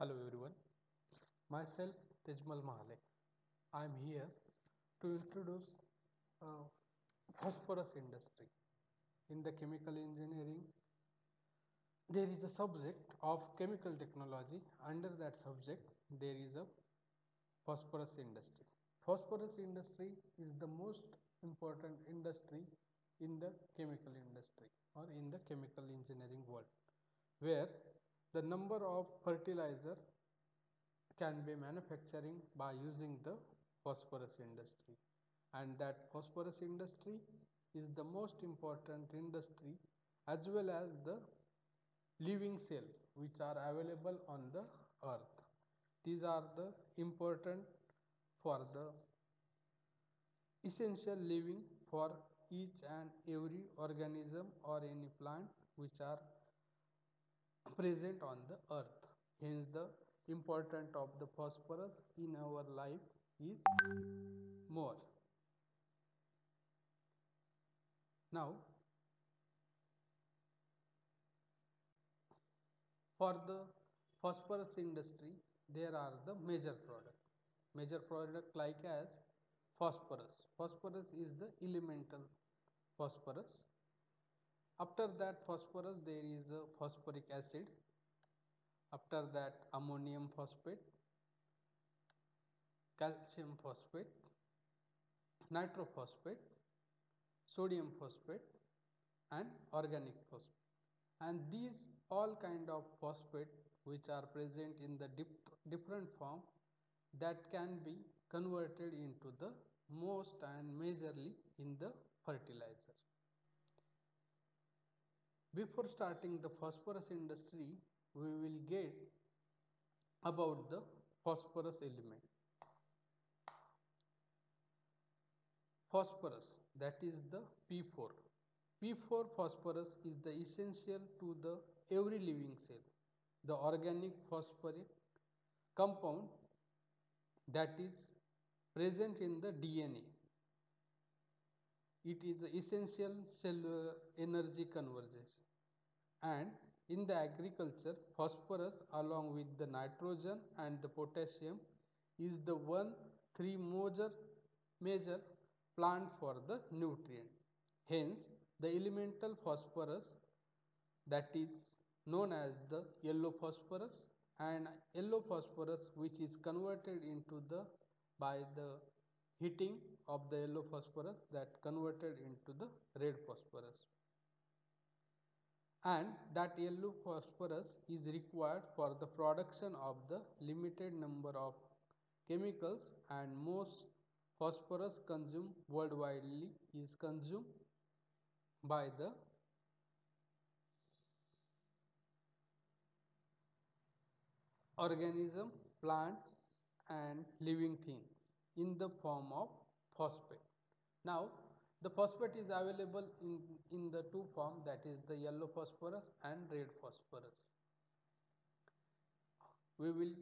Hello everyone, myself Tejmal Mahale. I am here to introduce uh, phosphorus industry. In the chemical engineering, there is a subject of chemical technology. Under that subject, there is a phosphorus industry. Phosphorus industry is the most important industry in the chemical industry or in the chemical engineering world, where the number of fertilizer can be manufacturing by using the phosphorus industry, and that phosphorus industry is the most important industry as well as the living cell which are available on the earth. These are the important for the essential living for each and every organism or any plant which are present on the earth. Hence the importance of the phosphorus in our life is more. Now for the phosphorus industry there are the major product like as phosphorus. Phosphorus is the elemental phosphorus. After that phosphorus there is a phosphoric acid. After that ammonium phosphate, calcium phosphate, nitrophosphate, sodium phosphate and organic phosphate. And these all kind of phosphate which are present in the different form that can be converted into the most and majorly in the fertilizer. Before starting the phosphorus industry, we will get about the phosphorus element. Phosphorus, that is the P4. P4 phosphorus is the essential to the every living cell. The organic phosphoric compound that is present in the DNA. It is essential cellular energy conversion. And in the agriculture, phosphorus along with the nitrogen and the potassium is the three major plant for the nutrient. Hence, the elemental phosphorus that is known as the yellow phosphorus, and yellow phosphorus which is converted into the by the heating of the yellow phosphorus that converted into the red phosphorus, and that yellow phosphorus is required for the production of the limited number of chemicals, and most phosphorus consumed worldwide is consumed by the organism, plant and living things in the form of phosphate. Now the phosphate is available in the two form, that is the yellow phosphorus and red phosphorus. We will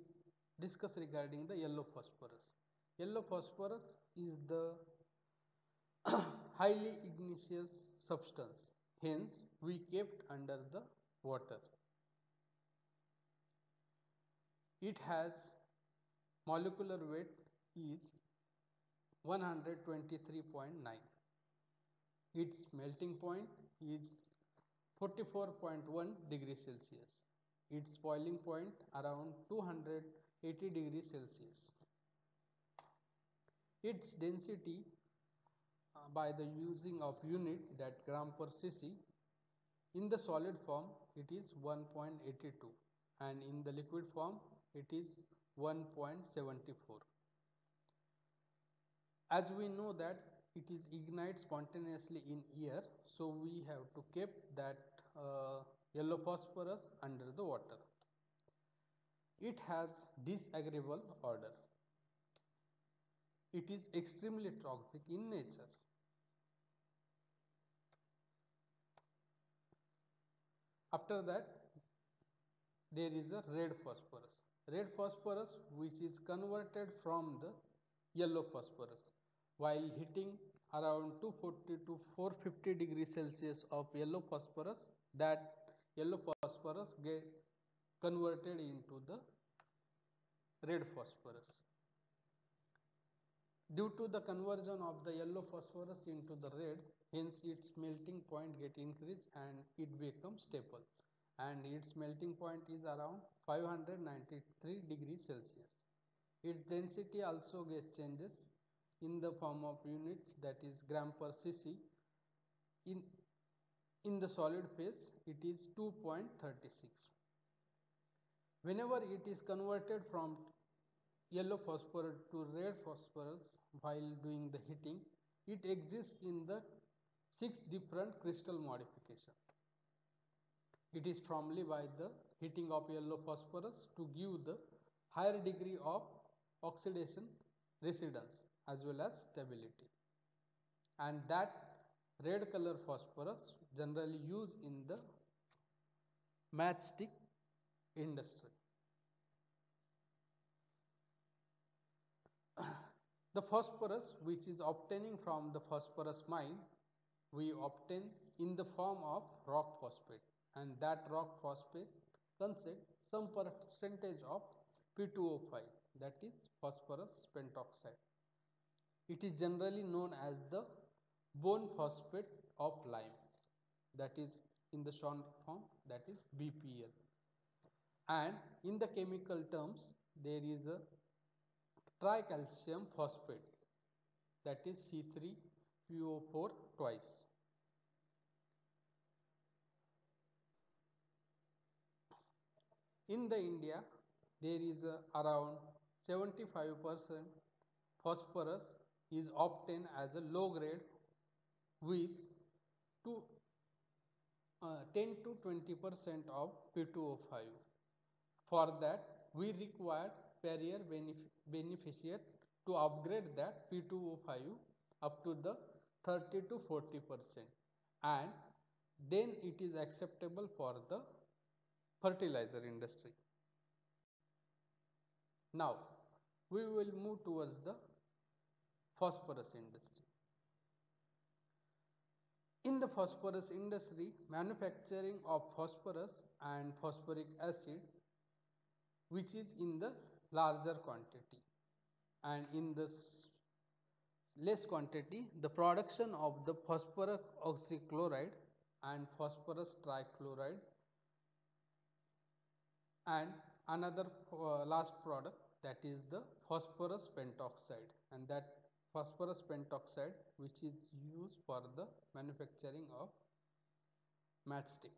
discuss regarding the yellow phosphorus. Yellow phosphorus is the highly igneous substance, hence we kept under the water. It has molecular weight is 123.9. Its melting point is 44.1 degrees Celsius. Its boiling point around 280 degrees Celsius. Its density by the using of unit, that gram per cc, in the solid form it is 1.82 and in the liquid form it is 1.74. As we know that it is ignite spontaneously in air, so we have to keep that yellow phosphorus under the water. It has disagreeable odor. It is extremely toxic in nature. After that there is a red phosphorus. Red phosphorus which is converted from the yellow phosphorus. While heating around 240 to 450 degrees Celsius of yellow phosphorus, that yellow phosphorus get converted into the red phosphorus. Due to the conversion of the yellow phosphorus into the red, hence its melting point get increased and it becomes stable, and its melting point is around 593 degrees Celsius. Its density also gets changes in the form of unit, that is gram per cc. In the solid phase it is 2.36. Whenever it is converted from yellow phosphorus to red phosphorus while doing the heating, it exists in the 6 different crystal modification. It is formally by the heating of yellow phosphorus to give the higher degree of oxidation residence as well as stability, and that red color phosphorus generally used in the matchstick industry. The phosphorus which is obtaining from the phosphorus mine, we obtain in the form of rock phosphate, and that rock phosphate consists some percentage of P2O5, that is phosphorus pentoxide. It is generally known as the bone phosphate of lime, that is in the short form, that is BPL. And in the chemical terms there is a tricalcium phosphate, that is C3PO4 twice. In the India, there is around 75% phosphorus is obtained as a low grade with 10 to 20% of P2O5. For that, we require carrier beneficient to upgrade that P2O5 up to the 30 to 40%, and then it is acceptable for the fertilizer industry. Now, we will move towards the phosphorus industry. In the phosphorus industry, manufacturing of phosphorus and phosphoric acid, which is in the larger quantity, and in the less quantity, the production of the phosphorus oxychloride and phosphorus trichloride, and another last product, that is the phosphorus pentoxide, and that phosphorus pentoxide which is used for the manufacturing of matchstick.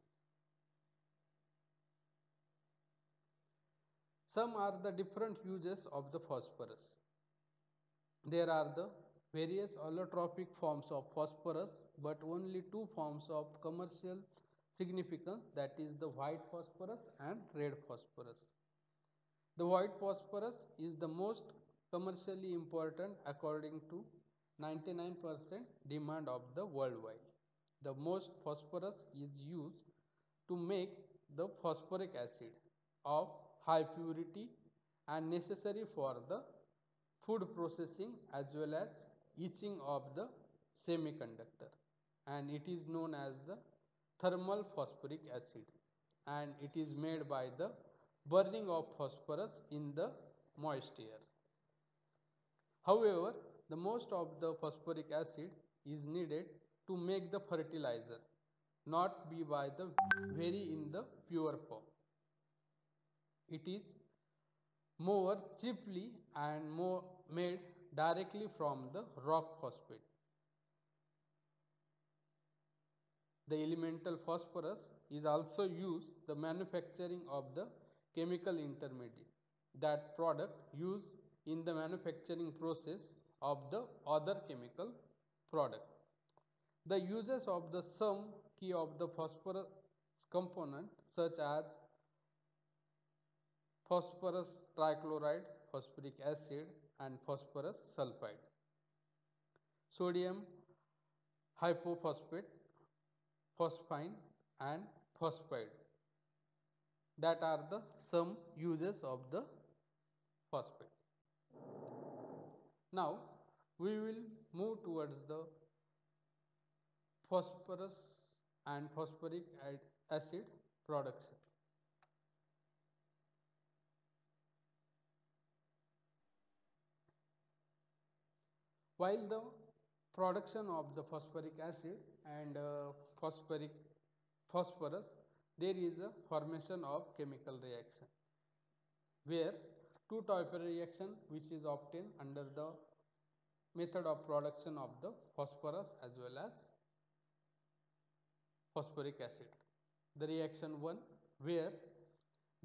Some are the different uses of the phosphorus. There are the various allotropic forms of phosphorus, but only two forms of commercial significance, that is the white phosphorus and red phosphorus. The white phosphorus is the most commercially important according to 99% demand of the worldwide. The most phosphorus is used to make the phosphoric acid of high purity and necessary for the food processing as well as etching of the semiconductor, and it is known as the thermal phosphoric acid, and it is made by the burning of phosphorus in the moist air. However, the most of the phosphoric acid is needed to make the fertilizer, not be by the very in the pure form. It is more cheaply and more made directly from the rock phosphate. The elemental phosphorus is also used the manufacturing of the chemical intermediate, that product used in the manufacturing process of the other chemical product. The uses of the some key of the phosphorus component such as phosphorus trichloride, phosphoric acid and phosphorus sulfide, sodium hypophosphate, phosphine and phosphide, that are the some uses of the phosphate. Now, we will move towards the phosphorus and phosphoric acid production. While the production of the phosphoric acid and phosphorus, there is a formation of chemical reaction where two type of reaction which is obtained under the method of production of the phosphorus as well as phosphoric acid. The reaction 1 where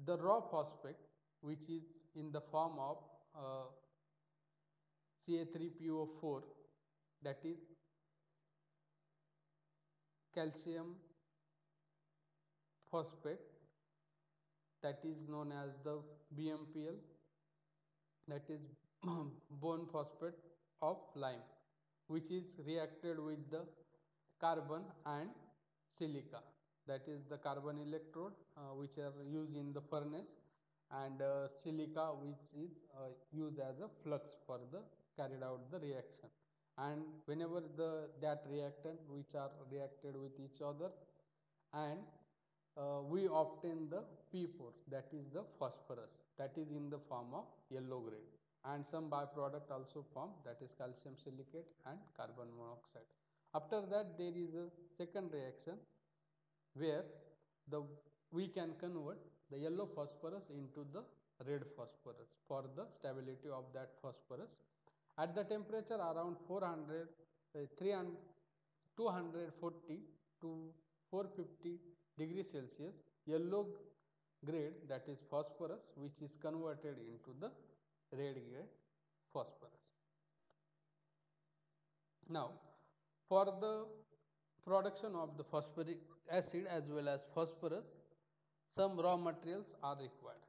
the raw phosphate which is in the form of Ca3PO4, that is calcium phosphate, that is known as the BMPL, that is bone phosphate of lime, which is reacted with the carbon and silica, that is the carbon electrode which are used in the furnace, and silica which is used as a flux for the carried out the reaction. And whenever that reactant which are reacted with each other, and we obtain the P4, that is the phosphorus, that is in the form of yellow grade, and some byproduct also form, that is calcium silicate and carbon monoxide. After that there is a second reaction where the we can convert the yellow phosphorus into the red phosphorus for the stability of that phosphorus at the temperature around 400 300 240 to 450 degrees Celsius. Yellow grade, that is phosphorus, which is converted into the red grade phosphorus. Now for the production of the phosphoric acid as well as phosphorus, some raw materials are required.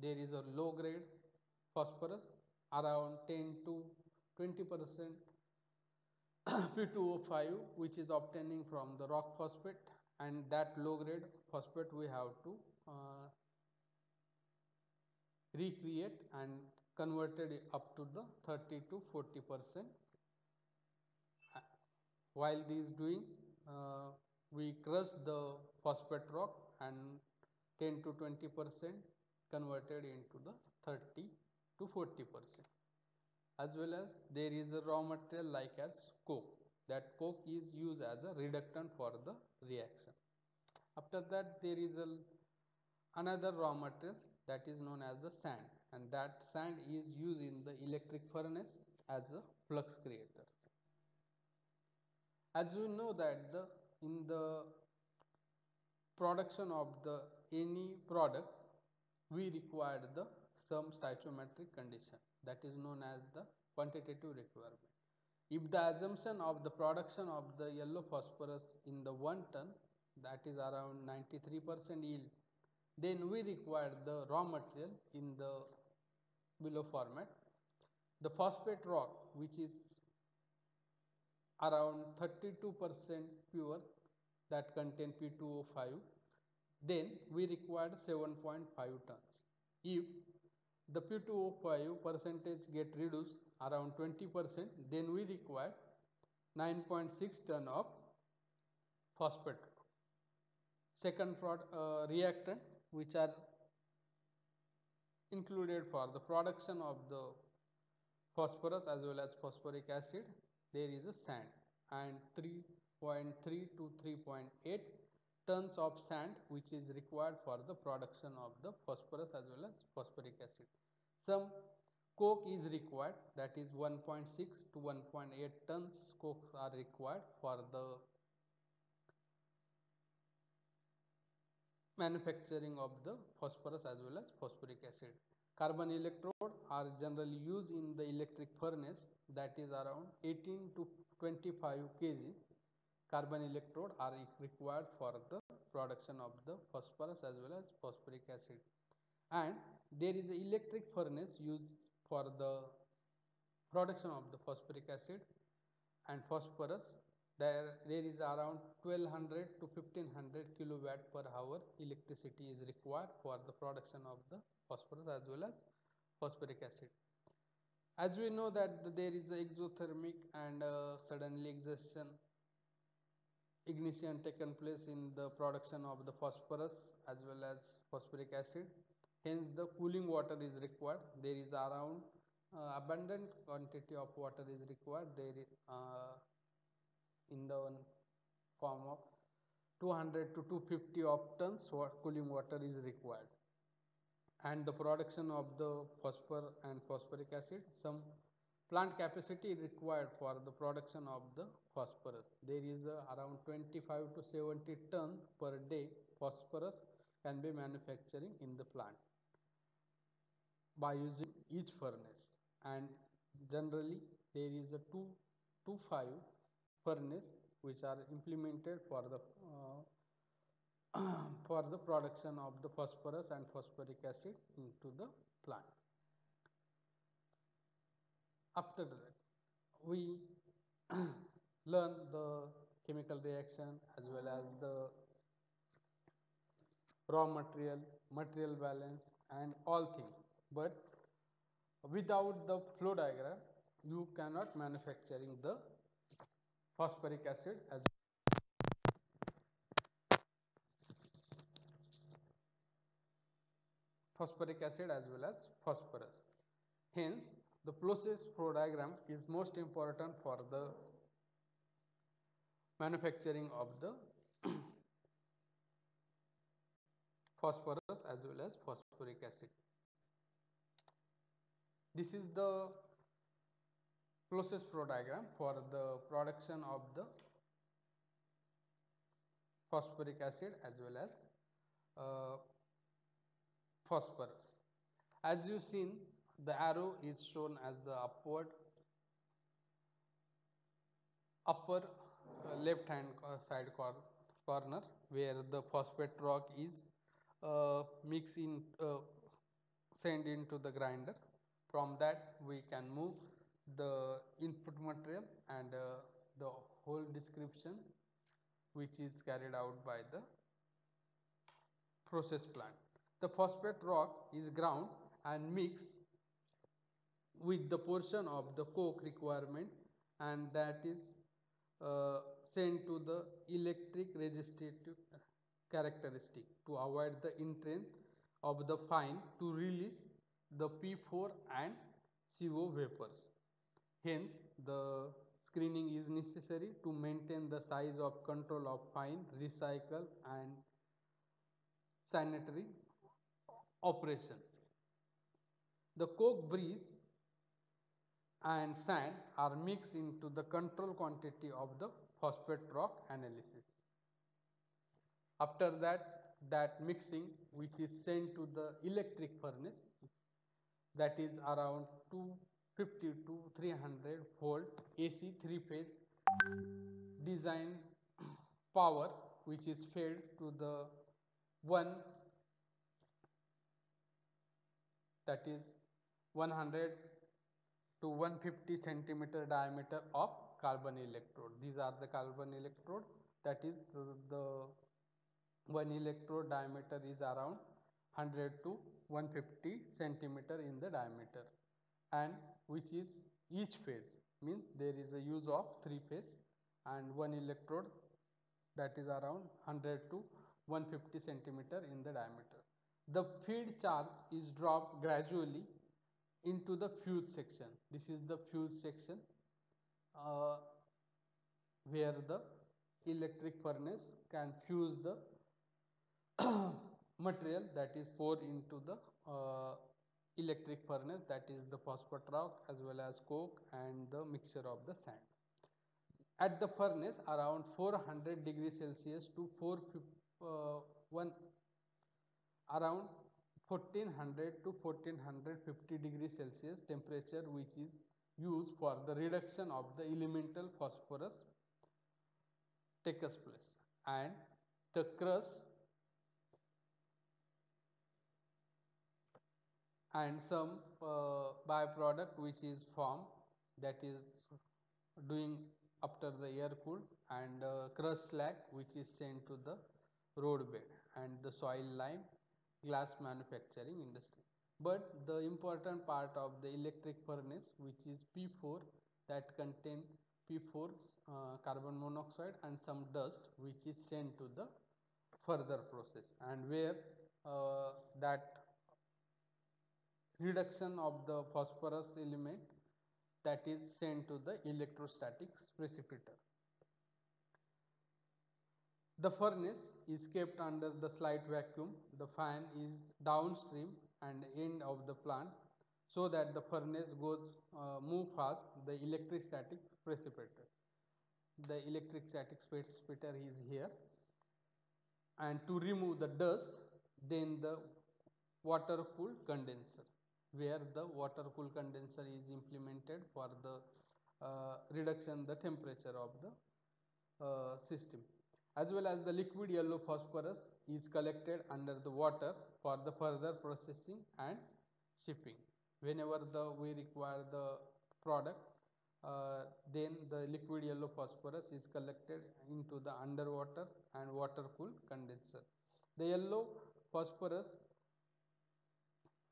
There is a low grade phosphorus around 10 to 20% P2O5, which is obtaining from the rock phosphate, and that low grade phosphate we have to recreate and converted up to the 30 to 40%. While this doing, we crush the phosphate rock and 10 to 20% converted into the 30 to 40%. As well as there is a raw material like as coke. That coke is used as a reductant for the reaction. After that there is another raw material that is known as the sand, and that sand is used in the electric furnace as a flux creator. As we know that in the production of the any product we require the some stoichiometric condition, that is known as the quantitative requirement. If the assumption of the production of the yellow phosphorus in the 1 ton, that is around 93% yield, then we require the raw material in the below format. The phosphate rock which is around 32% pure, that contain P2O5, then we required 7.5 tons. If the P2O5 percentage get reduced around 20%, then we require 9.6 ton of phosphate. Second reactant which are included for the production of the phosphorus as well as phosphoric acid, there is a sand, and 3.3 to 3.8 tons of sand which is required for the production of the phosphorus as well as phosphoric acid. Some coke is required, that is 1.6 to 1.8 tons cokes are required for the manufacturing of the phosphorus as well as phosphoric acid. Carbon electrode are generally used in the electric furnace, that is around 18 to 25 kg carbon electrode are required for the production of the phosphorus as well as phosphoric acid. And there is an electric furnace used for the production of the phosphoric acid and phosphorus. There is around 1200 to 1500 kilowatt per hour electricity is required for the production of the phosphorus as well as phosphoric acid. As we know that there is the exothermic and suddenly ignition taken place in the production of the phosphorus as well as phosphoric acid. Hence the cooling water is required. There is around abundant quantity of water is required. There is in the form of 200 to 250 of tons cooling water is required, and the production of the phosphor and phosphoric acid, some plant capacity required for the production of the phosphorus. There is around 25 to 70 ton per day phosphorus can be manufacturing in the plant by using each furnace, and generally there is a 2 to 5 furnace which are implemented for the for the production of the phosphorus and phosphoric acid into the plant. After that, we learn the chemical reaction as well as the raw material, material balance and all things. But without the flow diagram, you cannot manufacturing the phosphoric acid as well as phosphorus. Hence, the process flow diagram is most important for the manufacturing of the phosphorus as well as phosphoric acid. This is the process flow diagram for the production of the phosphoric acid as well as phosphorus. As you seen, the arrow is shown as the upper left hand side corner, where the phosphate rock is mixed in sent into the grinder. From that we can move the input material and the whole description which is carried out by the process plant. The phosphate rock is ground and mixed with the portion of the coke requirement, and that is sent to the electric resistive characteristic to avoid the entrance of the fine to release the P4 and CO vapors. Hence, the screening is necessary to maintain the size of control of fine, recycle and sanitary operation. The coke breeze and sand are mixed into the control quantity of the phosphate rock analysis. After that, that mixing which is sent to the electric furnace, that is around 250 to 300 volt AC 3-phase design power, which is fed to the one, that is 100 to 150 centimeter diameter of carbon electrode. These are the carbon electrode, that is the one electrode diameter is around 100 to 150 centimeter in the diameter, and which is each phase, means there is a use of 3 phase and one electrode, that is around 100 to 150 centimeter in the diameter. The feed charge is dropped gradually into the fuse section. This is the fuse section where the electric furnace can fuse the material that is poured into the electric furnace, that is the phosphate rock as well as coke and the mixture of the sand. At the furnace, around 400 degrees Celsius to around 1400 to 1450 degrees Celsius temperature, which is used for the reduction of the elemental phosphorus takes place, and the crush and some byproduct which is formed, that is doing after the air cooled, and crush slag which is sent to the road bed and the soil lime glass manufacturing industry. But the important part of the electric furnace, which is P4, that contain P4 carbon monoxide and some dust, which is sent to the further process, and where that reduction of the phosphorus element that is sent to the electrostatic precipitator. The furnace is kept under the slight vacuum. The fan is downstream and end of the plant so that the furnace goes move fast the electrostatic precipitator. The electrostatic precipitator is here, and to remove the dust, then the water cooled condenser, where the water cooled condenser is implemented for the reduction the temperature of the system, as well as the liquid yellow phosphorus is collected under the water for the further processing and shipping. Whenever we require the product, then the liquid yellow phosphorus is collected into the underwater and water cooled condenser. The yellow phosphorus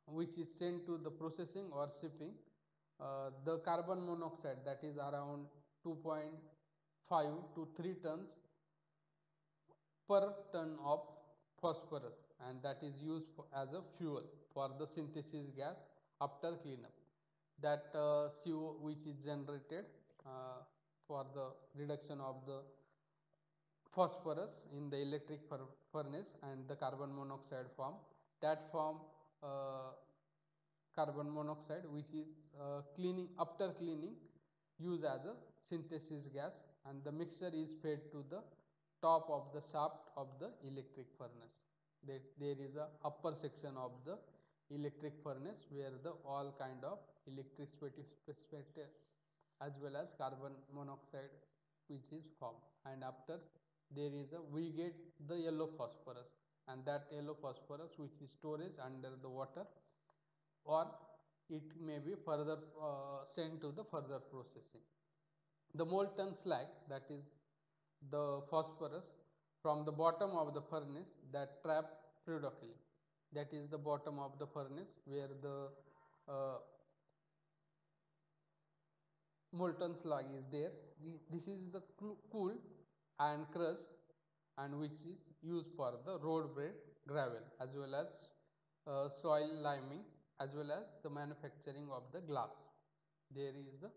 which is sent to the processing or shipping, the carbon monoxide that is around 2.5 to 3 tons per ton of phosphorus, and that is used as a fuel for the synthesis gas after cleanup. That CO which is generated for the reduction of the phosphorus in the electric furnace and the carbon monoxide form, that form uh, carbon monoxide which is cleaning after cleaning used as a synthesis gas, and the mixture is fed to the top of the shaft of the electric furnace. There is a upper section of the electric furnace where the all kind of electric precipitate as well as carbon monoxide which is formed, and after there is a we get the yellow phosphorus, and that yellow phosphorus which is storage under the water, or it may be further sent to the further processing. The molten slag, that is the phosphorus from the bottom of the furnace that trap periodically, that is the bottom of the furnace where the uh, molten slag is there. This is the cool and crushed, and which is used for the road bed gravel as well as soil liming as well as the manufacturing of the glass. There is the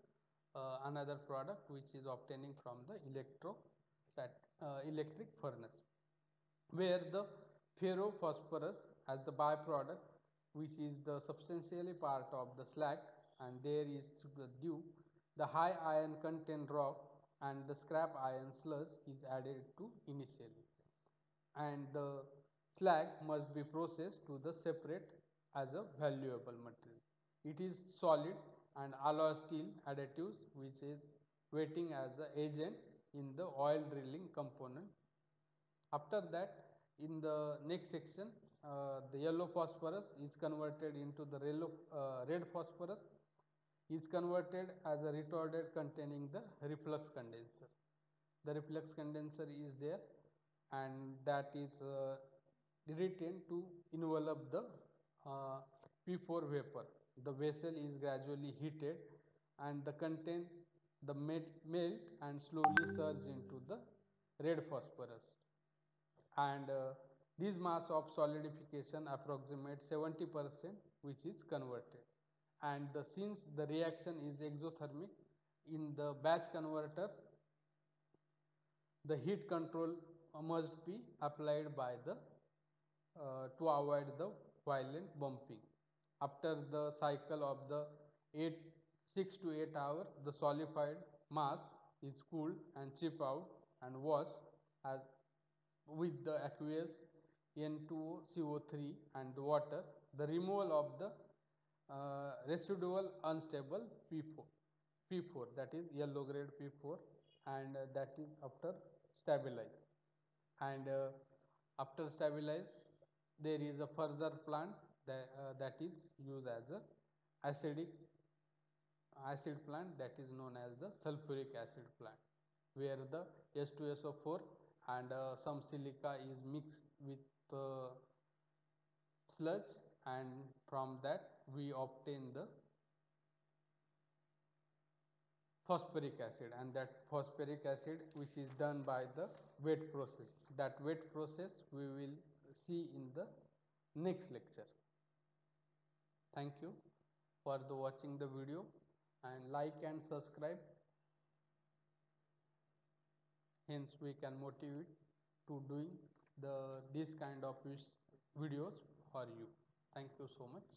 another product which is obtaining from the electric furnace, where the ferrophosphorus as the byproduct which is the substantially part of the slag, and there is due the high iron content rock and the scrap iron sludge is added to initially, and the slag must be processed to the separate as a valuable material. It is solid and alloy steel additives which is waiting as the agent in the oil drilling component. After that, in the next section, the yellow phosphorus is converted into the red phosphorus is converted as a retardant containing the reflux condenser. The reflux condenser is there, and that is retained to envelop the P4 vapor. The vessel is gradually heated and the content the melt and slowly surge into the red phosphorus, and this mass of solidification approximates 70% which is converted, and since the reaction is exothermic in the batch converter, the heat control must be applied by the to avoid the violent bumping. After the cycle of the 6 to 8 hours, the solidified mass is cooled and chip out and washed as with the aqueous N2CO3 and water. The removal of the residual unstable P4, that is yellow grade P4, and that is after stabilize, and after stabilize there is a further plant that is used as a acidic acid plant, that is known as the sulfuric acid plant, where the H2SO4 and some silica is mixed with sludge, and from that we obtain the phosphoric acid, and that phosphoric acid which is done by the wet process. That wet process we will see in the next lecture. Thank you. Thank you for the watching the video, and like and subscribe, hence we can motivate to doing this kind of videos for you. Thank you so much.